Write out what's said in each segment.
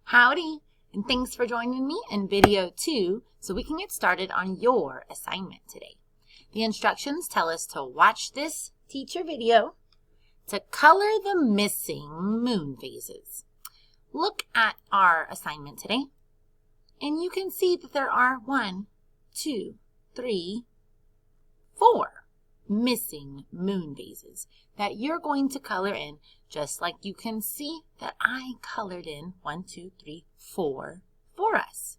Howdy, and thanks for joining me in video 2 so we can get started on your assignment today. The instructions tell us to watch this teacher video to color the missing moon phases. Look at our assignment today, and you can see that there are 1, 2, 3, 4 missing moon phases that you're going to color in, just like you can see that I colored in 1, 2, 3, 4 for us.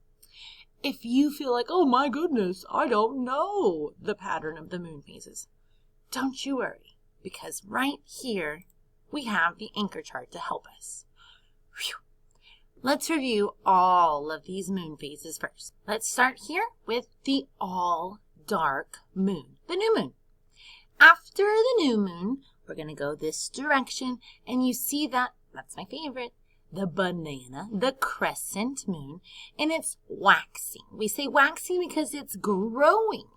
If you feel like, oh my goodness, I don't know the pattern of the moon phases, don't you worry, because right here we have the anchor chart to help us. Whew. Let's review all of these moon phases first. Let's start here with the all dark moon, the new moon. After the new moon, we're going to go this direction, and you see that's my favorite, the banana, the crescent moon, and it's waxing. We say waxing because it's growing.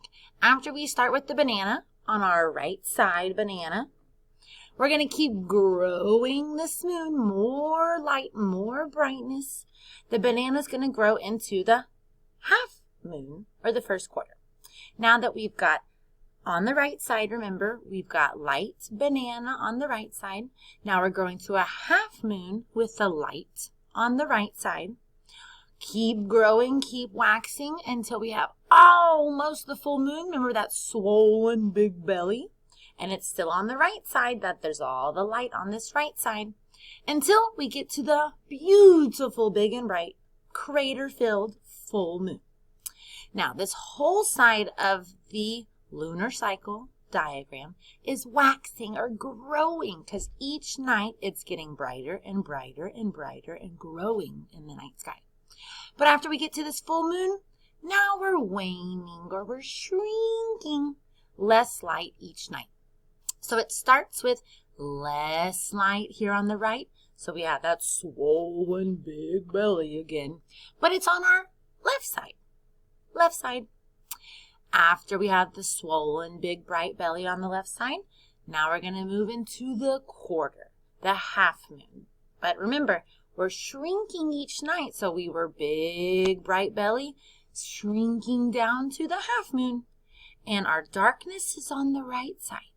After we start with the banana on our right side banana, we're going to keep growing this moon, more light, more brightness. The banana's going to grow into the half moon, or the first quarter. Now that we've got on the right side, remember, we've got light banana on the right side. Now we're going to a half moon with the light on the right side. Keep growing, keep waxing until we have almost the full moon. Remember that swollen big belly? And it's still on the right side, that there's all the light on this right side. Until we get to the beautiful, big and bright, crater-filled full moon. Now, this whole side of the lunar cycle diagram is waxing or growing because each night it's getting brighter and brighter and brighter and growing in the night sky. But after we get to this full moon, now we're waning or we're shrinking, less light each night. So it starts with less light here on the right. So we have that swollen big belly again, but it's on our left side. Left side. After we have the swollen big bright belly on the left side, now we're going to move into the quarter, the half moon. But remember, we're shrinking each night. So we were big bright belly, shrinking down to the half moon. And our darkness is on the right side.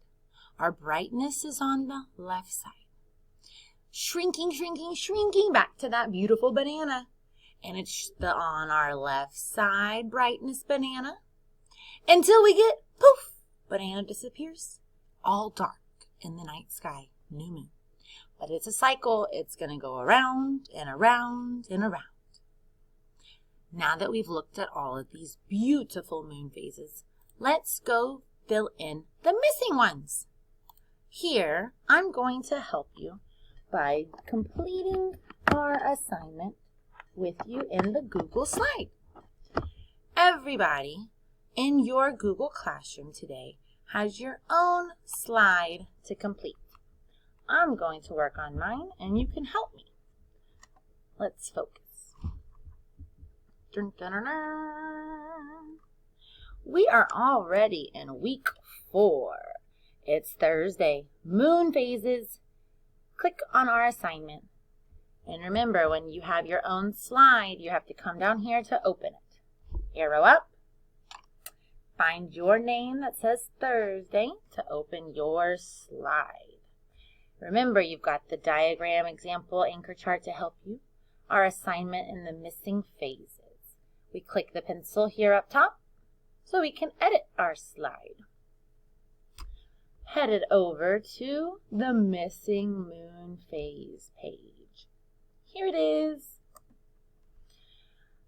Our brightness is on the left side. Shrinking, shrinking, shrinking back to that beautiful banana. And it's on our left side, brightness banana. Until we get, poof, banana disappears. All dark in the night sky, new moon. But it's a cycle. It's going to go around and around and around. Now that we've looked at all of these beautiful moon phases, let's go fill in the missing ones. Here, I'm going to help you by completing our assignment with you in the Google slide. Everybody in your Google Classroom today has your own slide to complete. I'm going to work on mine, and you can help me. Let's focus. Dun, dun, dun, dun. We are already in week 4. It's Thursday. Moon phases. Click on our assignment. And remember, when you have your own slide, you have to come down here to open it. Arrow up. Find your name that says Thursday to open your slide. Remember, you've got the diagram, example, anchor chart to help you. Our assignment in the missing phases. We click the pencil here up top so we can edit our slide. Head it over to the missing moon phase page. Here it is.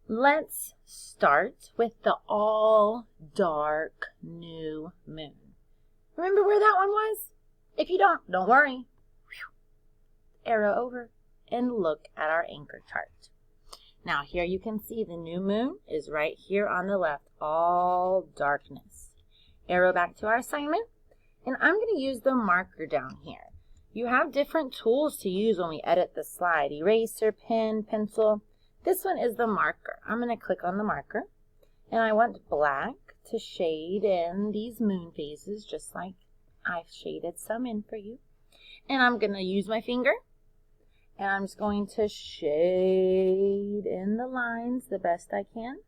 Let's start with the all dark new moon. Remember where that one was? If you don't worry. Arrow over and look at our anchor chart. Now here you can see the new moon is right here on the left, all darkness. Arrow back to our assignment, and I'm going to use the marker down here. You have different tools to use when we edit the slide. Eraser, pen, pencil. This one is the marker. I'm going to click on the marker, and I want black to shade in these moon phases, just like I've shaded some in for you. And I'm going to use my finger, and I'm just going to shade lines the best I can.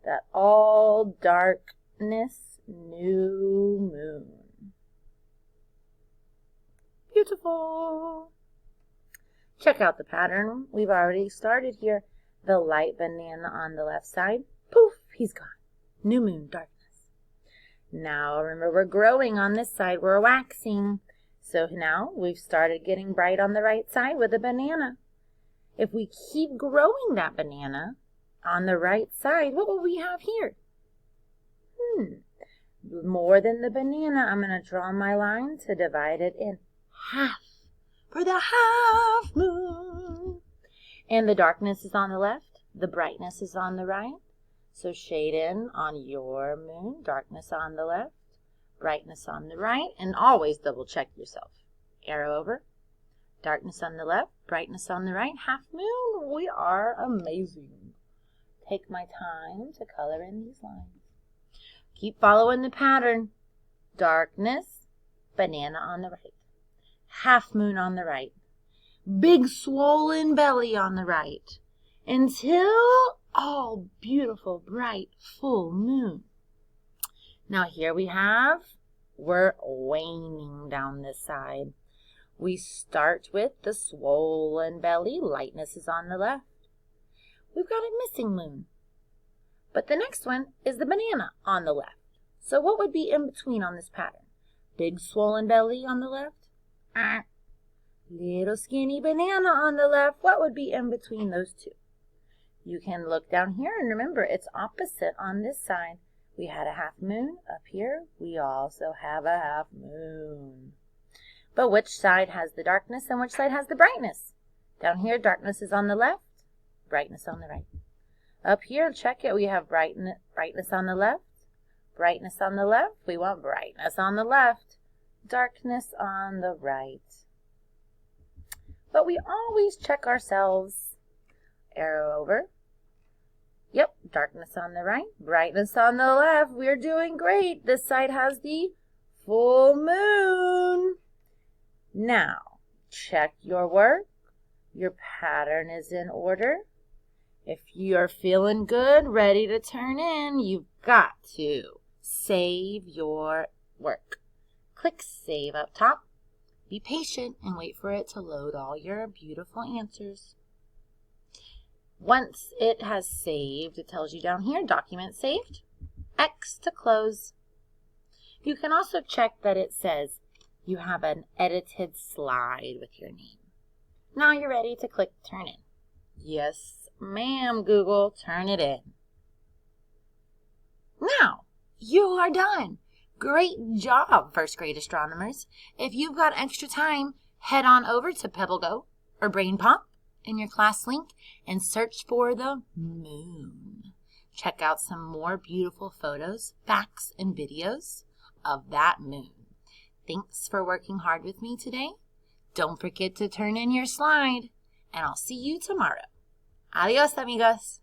That all darkness, new moon. Beautiful. Check out the pattern. We've already started here. The light banana on the left side. Poof, he's gone. New moon, darkness. Now remember, we're growing on this side. We're waxing. So now we've started getting bright on the right side with a banana. If we keep growing that banana on the right side, what will we have here? More than the banana. I'm going to draw my line to divide it in half for the half moon. And the darkness is on the left. The brightness is on the right. So shade in on your moon. Darkness on the left. Brightness on the right. And always double check yourself. Arrow over. Darkness on the left. Brightness on the right. Half moon. We are amazing. Take my time to color in these lines. Keep following the pattern. Darkness. Banana on the right. Half moon on the right. Big swollen belly on the right. Until all beautiful, bright, full moon. Now here we have, we're waning down this side. We start with the swollen belly. Lightness is on the left. We've got a missing moon. But the next one is the banana on the left. So what would be in between on this pattern? Big swollen belly on the left. Little skinny banana on the left. What would be in between those two? You can look down here and remember it's opposite on this side. We had a half moon. Up here we also have a half moon. But which side has the darkness and which side has the brightness? Down here darkness is on the left, brightness on the right. Up here, check it, we have brightness on the left, brightness on the left. We want brightness on the left, darkness on the right. But we always check ourselves. Arrow over. Yep, darkness on the right, brightness on the left. We're doing great. This side has the full moon. Now, check your work. Your pattern is in order. If you're feeling good, ready to turn in, you've got to save your work. Click Save up top. Be patient and wait for it to load all your beautiful answers. Once it has saved, it tells you down here, document saved, X to close. You can also check that it says you have an edited slide with your name. Now you're ready to click Turn In. Yes, ma'am, Google, turn it in. Now, you are done. Great job, first grade astronomers. If you've got extra time, head on over to PebbleGo or BrainPop in your class link and search for the moon. Check out some more beautiful photos, facts, and videos of that moon. Thanks for working hard with me today. Don't forget to turn in your slide, and I'll see you tomorrow. Adios, amigos.